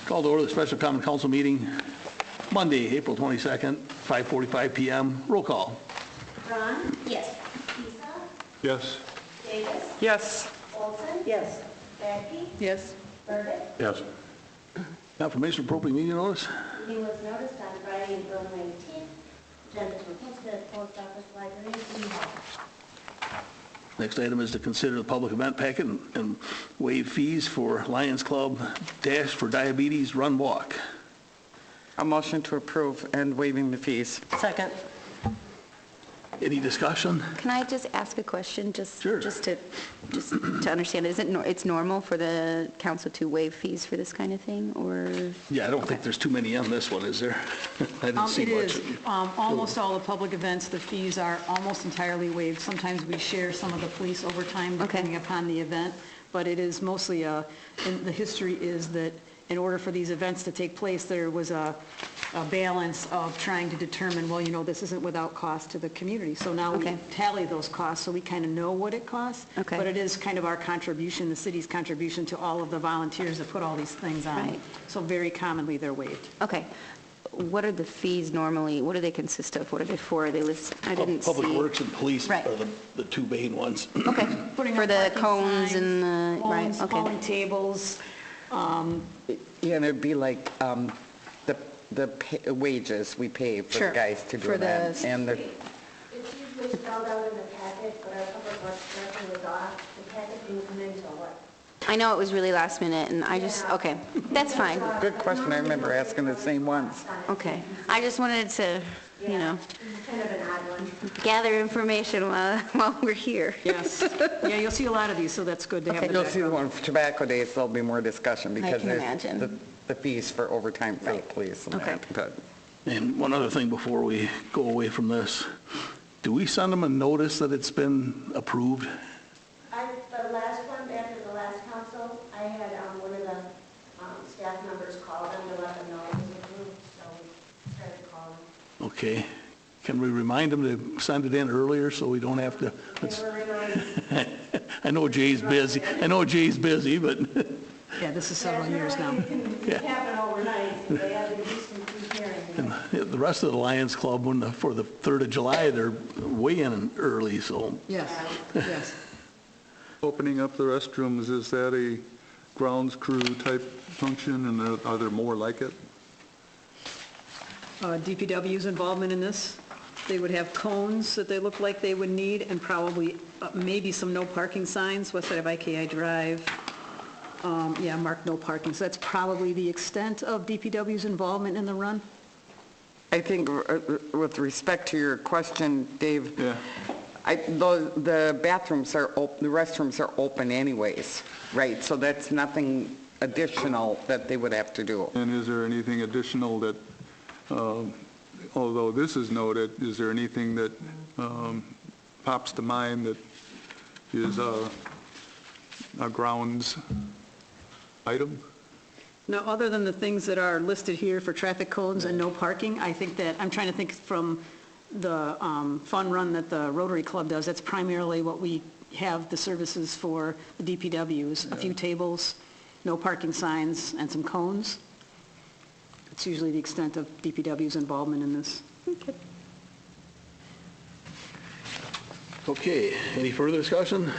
Call to order the special common council meeting Monday, April 22nd, 5:45 PM. Roll call. Ron? Yes. Lisa? Yes. Davis? Yes. Olson? Yes. Radke? Yes. Burdick? Yes. Confirmation of appropriate meeting notice. Meeting was noticed on Friday, April 19th. Agenda was posted at the post office, library, and city hall. Next item is to consider the public event packet and waive fees for Lions Club Dash for Diabetes Run Walk. A motion to approve and waiving the fees. Second. Any discussion? Can I just ask a question, Sure. just to understand? It's normal for the council to waive fees for this kind of thing, or? Yeah, I don't think there's too many on this one, is there? I didn't see It much. is. Almost all the public events, the fees are almost entirely waived. Sometimes we share some of the police overtime depending upon the event, but it is mostly, and the history is that in order for these events to take place, there was a balance of trying to determine, well, this isn't without cost to the community. So now we Okay. tally those costs, so we kind of know what it costs. Okay. But it is kind of our contribution, the city's contribution to all of the volunteers that put all these things on. Right. So very commonly, they're waived. Okay. What are the fees normally, what do they consist of? What are they for? Are they I didn't see. Public Works and Police Right. are the two main ones. Okay, Putting for up the parking cones signs, and the, right, cones, okay. mowing tables. Yeah, and it'd be like the wages we pay for Sure. the guys to do For the- that. And the, It's usually spelled out in the packet, but our public works director was off. The packet didn't come in until what? I know it was really last minute, and I just, okay, that's fine. good question, I remember asking the same ones. Okay. I just wanted to, It's kind of an odd one. gather information while we're here. Yes. Yeah, you'll see a lot of these, so that's good to have Okay. the You'll see the background. one for Tobacco Days, there'll be more discussion because can there's imagine. the fees for overtime for the police and Okay. that. But And one other thing before we go away from this, do we send them a notice that it's been approved? The last one, after the last council, I had one of the staff members call them to let them know it was approved, so we started calling. Okay. Can we remind them to send it in earlier so we don't have to? They were reminded. I know Jay's busy, but Yeah, this is several years now. It can happen overnight, so they have to do some preparing. the rest of the Lions Club, for the 3rd of July, they're way in early, so. Yes, yes. Opening up the restrooms, is that a grounds crew type function, and are there more like it? DPW's involvement in this, they would have cones that they look like they would need, and probably maybe some no parking signs, west side of IKI Drive. Marked no parking. So that's probably the extent of DPW's involvement in the run. I think with respect to your question, Dave, Yeah. the bathrooms are the restrooms are open anyways, right? So that's nothing additional that they would have to do. And is there anything additional that, although this is noted, is there anything that pops to mind that is a grounds item? No, other than the things that are listed here for traffic cones and no parking, I think that, I'm trying to think from the fun run that the Rotary Club does, that's primarily what we have the services for the DPWs, a few tables, no parking signs, and some cones. It's usually the extent of DPW's involvement in this. Okay, any further discussion?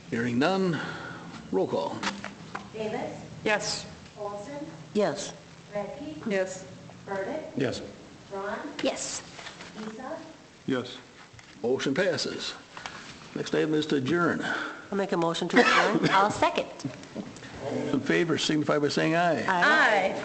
Hearing none, roll call. Davis? Yes. Olson? Yes. Radke? Yes. Burdick? Yes. Ron? Yes. Lisa? Yes. Motion passes. Next item is to adjourn. I'll make a motion to adjourn. I'll second. Those in favor signify by saying aye. Aye.